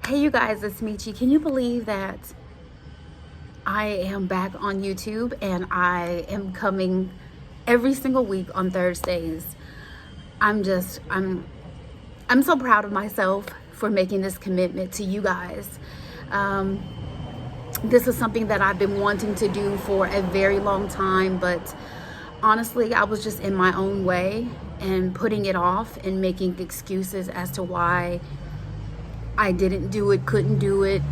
Hey you guys, it's Meechie. Can you believe that I am back on YouTube and I am coming every single week on Thursdays? I'm so proud of myself for making this commitment to you guys. This is something that I've been wanting to do for a very long time, but honestly, I was just in my own way and putting it off and making excuses as to why I didn't do it, couldn't do it.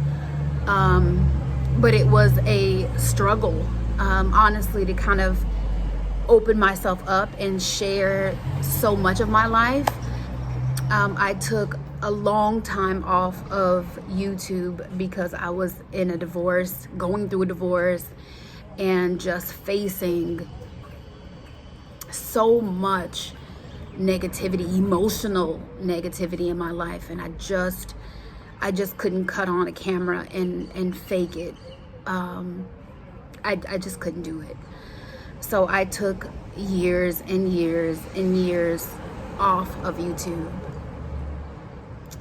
But it was a struggle, honestly, to kind of open myself up and share so much of my life. I took a long time off of YouTube because I was in a divorce, going through a divorce, and just facing so much negativity, emotional negativity in my life, and I just couldn't cut on a camera and fake it. I just couldn't do it. So I took years and years and years off of YouTube.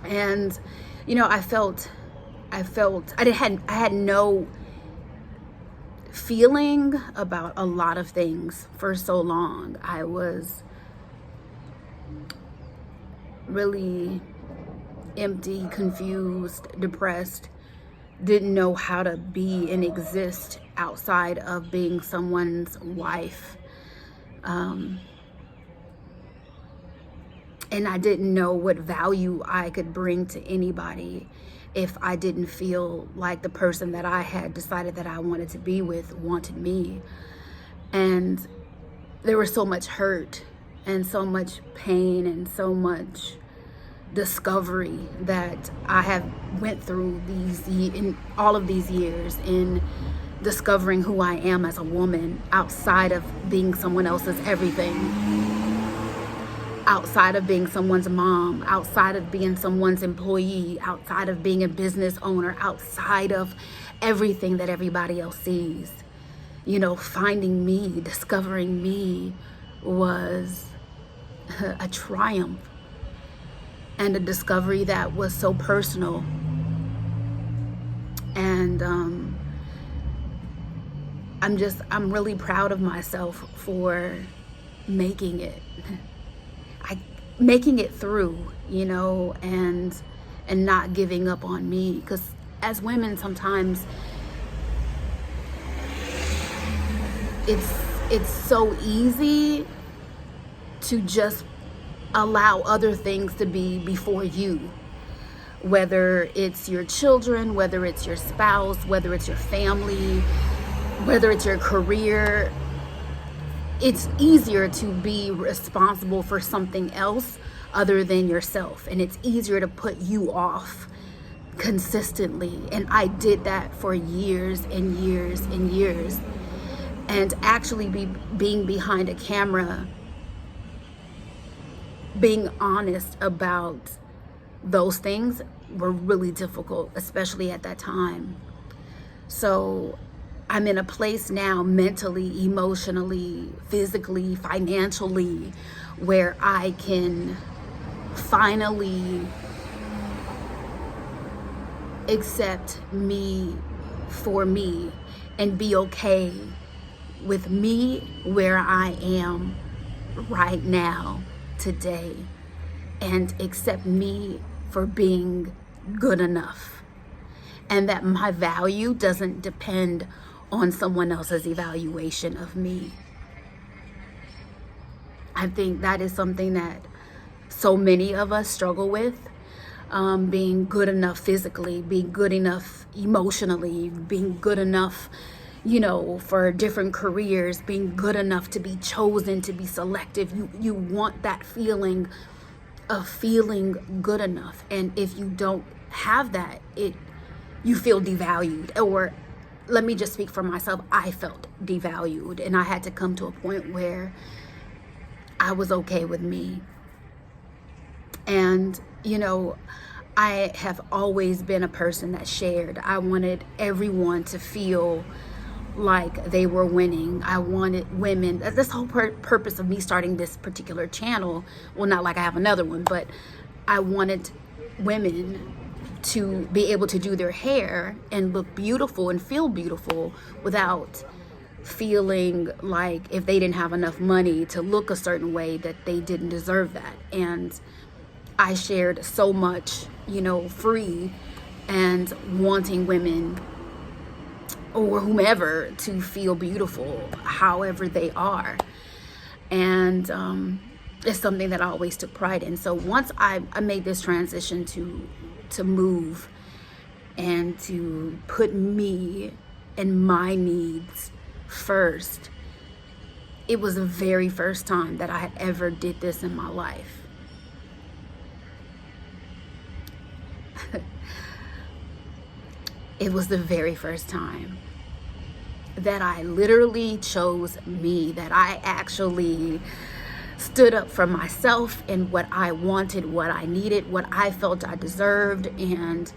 And you know, I had no feeling about a lot of things for so long. I was really empty, confused, depressed, didn't know how to be and exist outside of being someone's wife. And I didn't know what value I could bring to anybody if I didn't feel like the person that I had decided that I wanted to be with wanted me. And there was so much hurt and so much pain and so much discovery that I have went through in all of these years in discovering who I am as a woman outside of being someone else's everything, outside of being someone's mom, outside of being someone's employee, outside of being a business owner, outside of everything that everybody else sees. You know, finding me, discovering me was a triumph. And a discovery that was so personal. And I'm really proud of myself for making it. Making it through, you know, and not giving up on me. Because as women, sometimes it's so easy to just allow other things to be before you, whether it's your children, whether it's your spouse, whether it's your family, whether it's your career. It's easier to be responsible for something else other than yourself, and it's easier to put you off consistently. And I did that for years and years and years. And actually being behind a camera, being honest about those things were really difficult, especially at that time. So I'm in a place now, mentally, emotionally, physically, financially, where I can finally accept me for me and be okay with me where I am right now, today, and accept me for being good enough, and that my value doesn't depend on someone else's evaluation of me. I think that is something that so many of us struggle with, being good enough physically, being good enough emotionally, being good enough, you know, for different careers, being good enough to be chosen, to be selective. You want that feeling of feeling good enough. And if you don't have that, you feel devalued. Or let me just speak for myself. I felt devalued, and I had to come to a point where I was okay with me. And, you know, I have always been a person that shared. I wanted everyone to feel like they were winning. I wanted women. This whole purpose of me starting this particular channel, well, not like I have another one, but I wanted women to be able to do their hair and look beautiful and feel beautiful without feeling like if they didn't have enough money to look a certain way that they didn't deserve that. And I shared so much, free, and wanting women or whomever to feel beautiful however they are. And it's something that I always took pride in. So once I made this transition to move and to put me and my needs first, it was the very first time that I had ever did this in my life. It was the very first time that I literally chose me, that I actually stood up for myself and what I wanted, what I needed, what I felt I deserved, and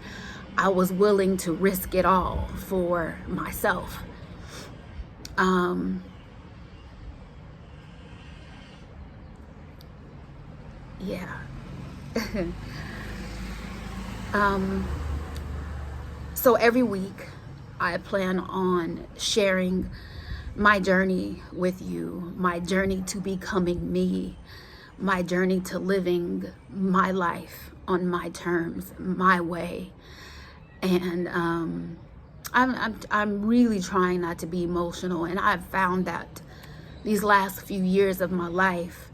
I was willing to risk it all for myself. Yeah. So every week I plan on sharing my journey with you, my journey to becoming me, my journey to living my life on my terms, my way. And I'm really trying not to be emotional, and I've found that these last few years of my life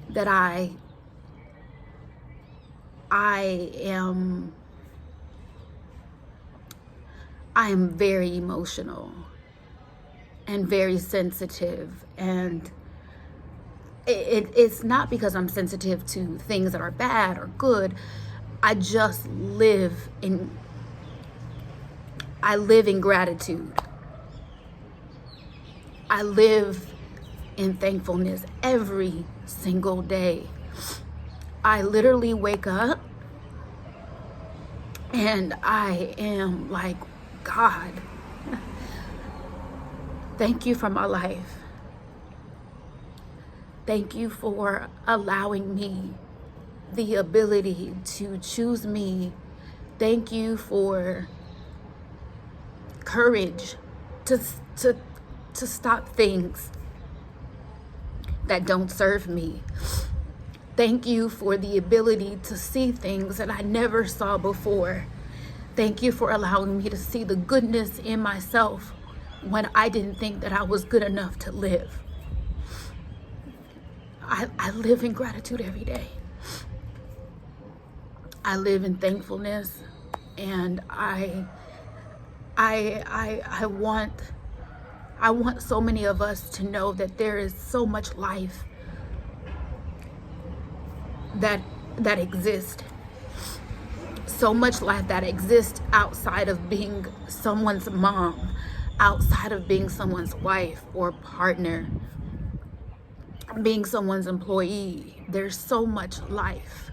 that I am very emotional and very sensitive, and it's not because I'm sensitive to things that are bad or good. I just live in gratitude. I live in thankfulness every single day. I literally wake up and I am like, God, thank you for my life. Thank you for allowing me the ability to choose me. Thank you for courage to stop things that don't serve me. Thank you for the ability to see things that I never saw before. Thank you for allowing me to see the goodness in myself when I didn't think that I was good enough to live. I live in gratitude every day. I live in thankfulness, and I want so many of us to know that there is so much life that exists. So much life that exists outside of being someone's mom, outside of being someone's wife or partner, being someone's employee. There's so much life.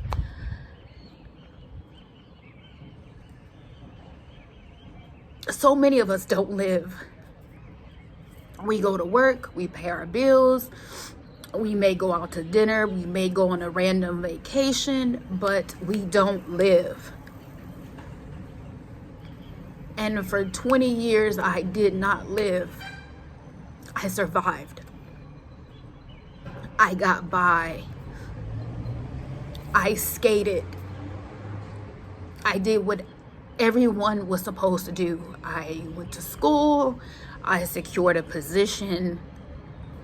So many of us don't live. We go to work, we pay our bills, we may go out to dinner, we may go on a random vacation, but we don't live. And for 20 years, I did not live. I survived. I got by. I skated. I did what everyone was supposed to do. I went to school. I secured a position.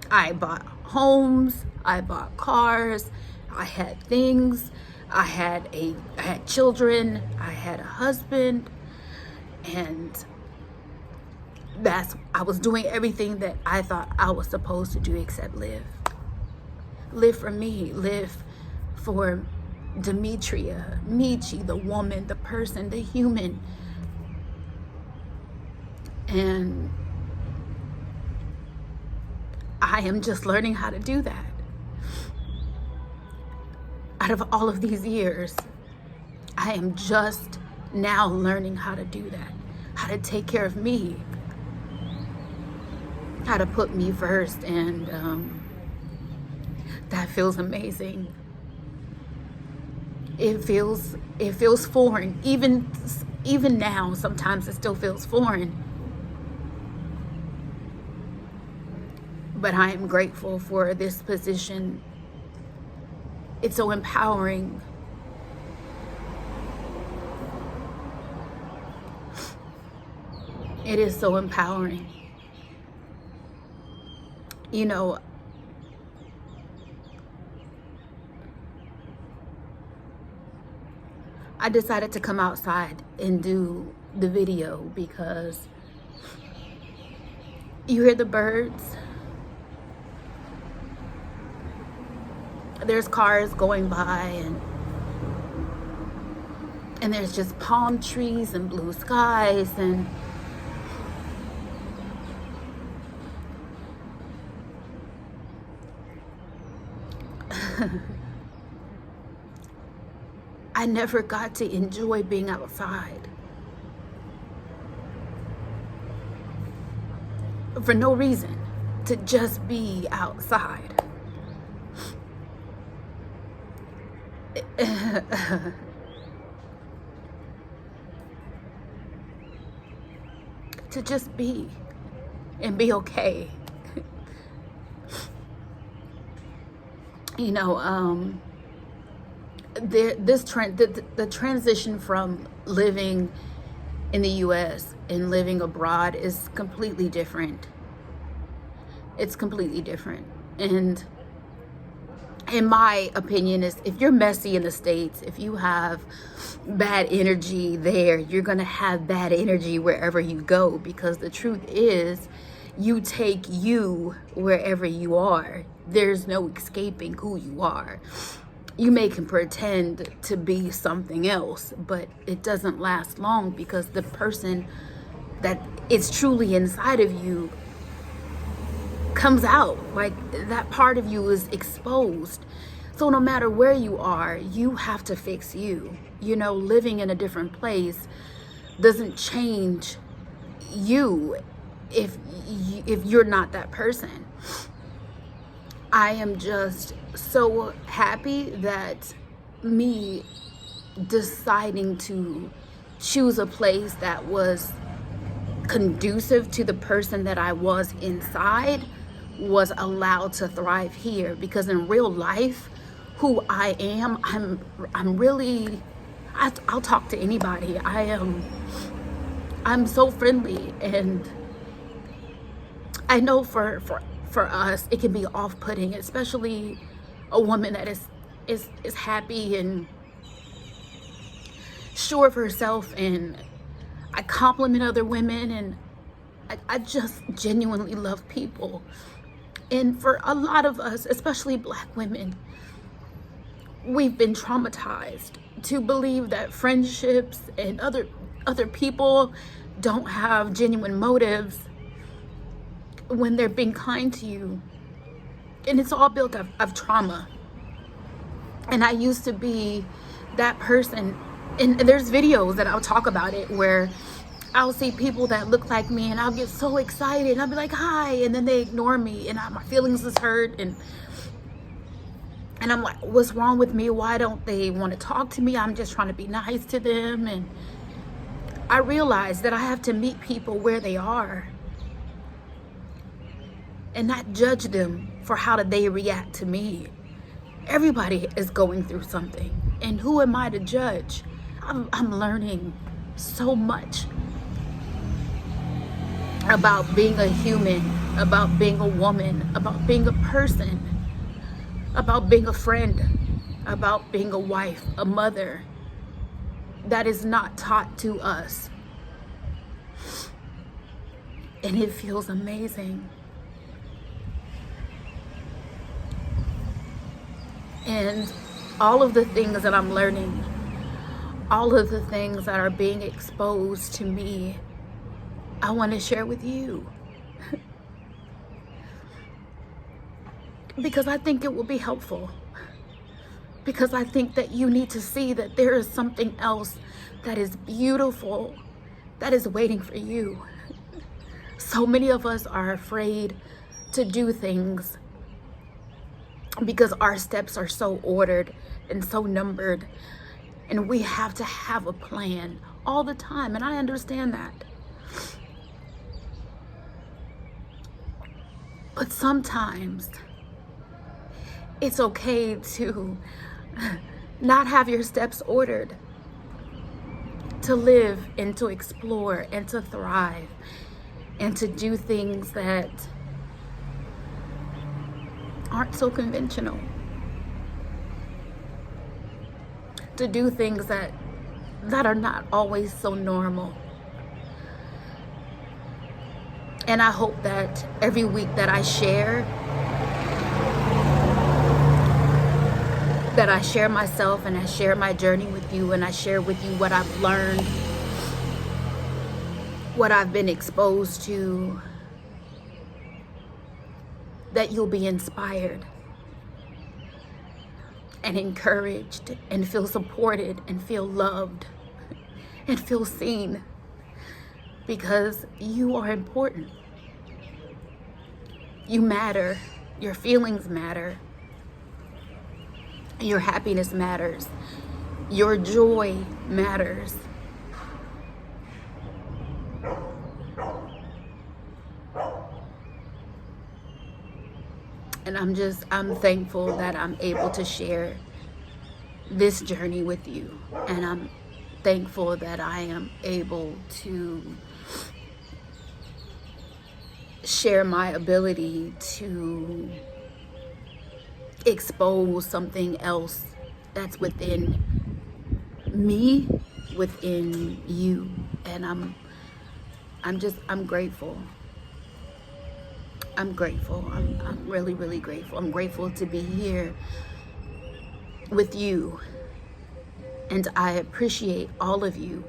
I bought homes. I bought cars. I had things. I had children. I had a husband. And I was doing everything that I thought I was supposed to do except live. Live for me. Live for Demetria, Meechie, the woman, the person, the human. And I am just learning how to do that. Out of all of these years, I am just now learning how to do that, how to take care of me, how to put me first, and that feels amazing. It feels foreign. Even now, sometimes it still feels foreign. But I am grateful for this position. It's so empowering. It is so empowering. You know, I decided to come outside and do the video because you hear the birds. There's cars going by, and there's just palm trees and blue skies, and I never got to enjoy being outside for no reason, to just be outside. To just be and be okay. You know, the transition from living in the US and living abroad is completely different. It's completely different. And in my opinion, is if you're messy in the States, if you have bad energy there, you're gonna have bad energy wherever you go, because the truth is, you take you wherever you are. There's no escaping who you are. You may can pretend to be something else, but it doesn't last long, because the person that is truly inside of you comes out. Like, that part of you is exposed. So no matter where you are, you have to fix you. You know, living in a different place doesn't change you if you're not that person. I am just so happy that me deciding to choose a place that was conducive to the person that I was inside was allowed to thrive here. Because in real life, who I am, I'm really, I'll talk to anybody. I'm so friendly, and I know for us it can be off-putting, especially a woman that is happy and sure of herself, and I compliment other women, and I just genuinely love people. And for a lot of us, especially Black women, we've been traumatized to believe that friendships and other people don't have genuine motives when they're being kind to you. And it's all built of trauma. And I used to be that person. And there's videos that I'll talk about it where I'll see people that look like me, and I'll get so excited, and I'll be like, hi, and then they ignore me, and my feelings is hurt, and I'm like, what's wrong with me? Why don't they want to talk to me? I'm just trying to be nice to them. And I realized that I have to meet people where they are and not judge them for how did they react to me. Everybody is going through something, and who am I to judge? I'm learning so much about being a human, about being a woman, about being a person, about being a friend, about being a wife, a mother, that is not taught to us. And it feels amazing. And all of the things that I'm learning, all of the things that are being exposed to me, I want to share with you. Because I think it will be helpful. Because I think that you need to see that there is something else that is beautiful that is waiting for you. So many of us are afraid to do things because our steps are so ordered and so numbered. And we have to have a plan all the time, and I understand that. But sometimes it's okay to not have your steps ordered, to live and to explore and to thrive and to do things that aren't so conventional, to do things that are not always so normal. And I hope that every week that I share myself and I share my journey with you, and I share with you what I've learned, what I've been exposed to, that you'll be inspired and encouraged and feel supported and feel loved and feel seen, because you are important. You matter. Your feelings matter. Your happiness matters. Your joy matters. And I'm thankful that I'm able to share this journey with you. And I'm thankful that I am able to share my ability to expose something else that's within me, within you. And I'm grateful. I'm grateful. I'm really, really grateful. I'm grateful to be here with you. And I appreciate all of you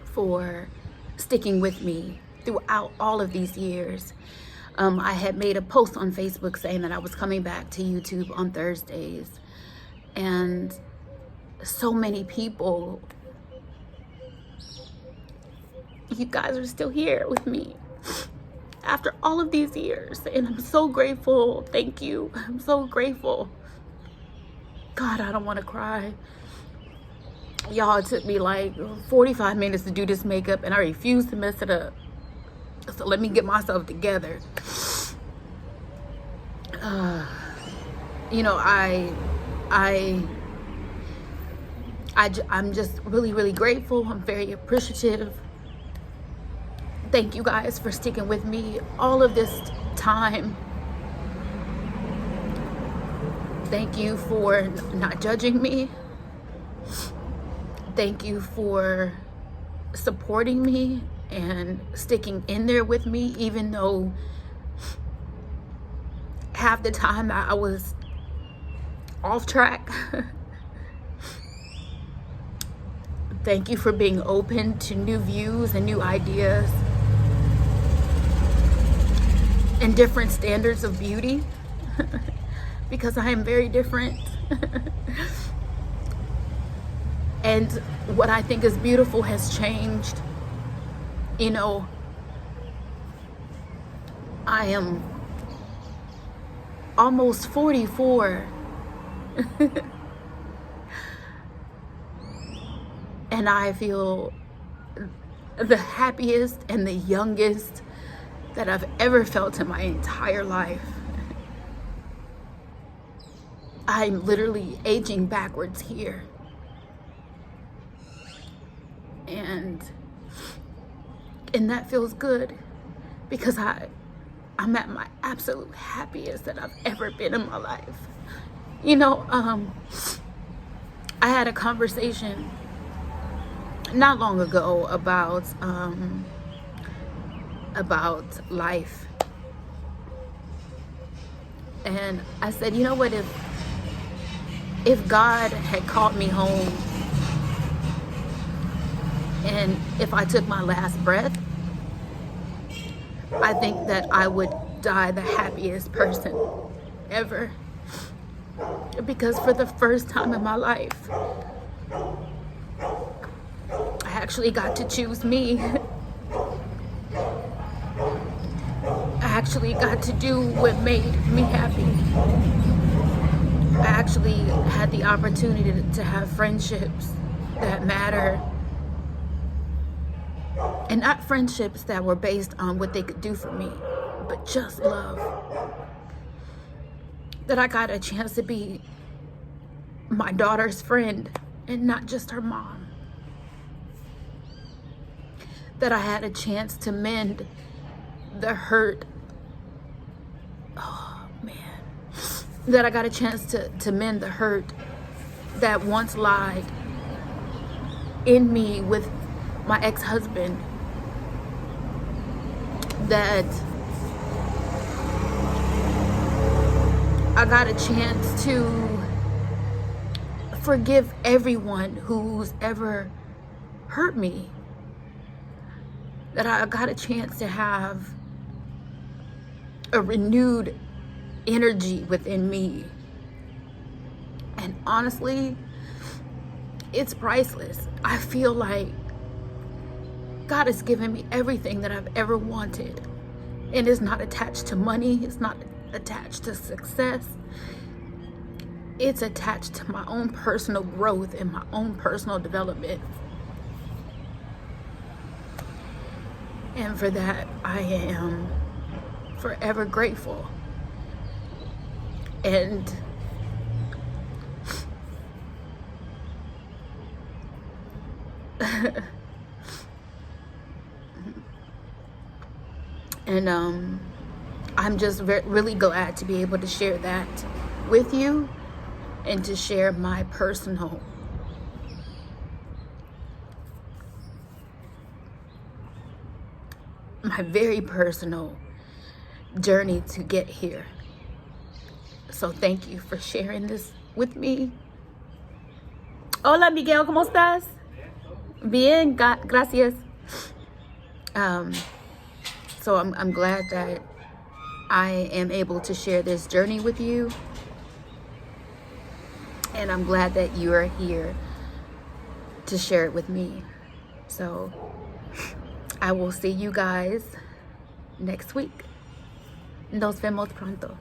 for sticking with me throughout all of these years. I had made a post on Facebook saying that I was coming back to YouTube on Thursdays. And so many people, you guys are still here with me after all of these years. And I'm so grateful. Thank you. I'm so grateful. God, I don't want to cry. Y'all, it took me like 45 minutes to do this makeup, and I refuse to mess it up. So let me get myself together. You know, I'm just really, really grateful. I'm very appreciative. Thank you guys for sticking with me all of this time. Thank you for not judging me. Thank you for supporting me and sticking in there with me, even though half the time I was off track. Thank you for being open to new views and new ideas and different standards of beauty, because I am very different. And what I think is beautiful has changed. You know, I am almost 44. And I feel the happiest and the youngest that I've ever felt in my entire life. I'm literally aging backwards here. And that feels good, because I'm at my absolute happiest that I've ever been in my life. You know, I had a conversation not long ago about life. And I said, you know what, if God had called me home, and if I took my last breath, I think that I would die the happiest person ever. Because for the first time in my life, I actually got to choose me. I actually got to do what made me happy. I actually had the opportunity to have friendships that matter. And not friendships that were based on what they could do for me, but just love. That I got a chance to be my daughter's friend and not just her mom. That I had a chance to mend the hurt. Oh man. That I got a chance to mend the hurt that once lied in me with my ex-husband. That I got a chance to forgive everyone who's ever hurt me. That I got a chance to have a renewed energy within me. And honestly, it's priceless. I feel like God has given me everything that I've ever wanted. And it's not attached to money. It's not attached to success. It's attached to my own personal growth and my own personal development. And for that, I am forever grateful. And I'm just really glad to be able to share that with you and to share my very personal journey to get here. So thank you for sharing this with me. Hola Miguel, ¿cómo estás? Bien, gracias. So I'm glad that I am able to share this journey with you. And I'm glad that you are here to share it with me. So I will see you guys next week. Nos vemos pronto.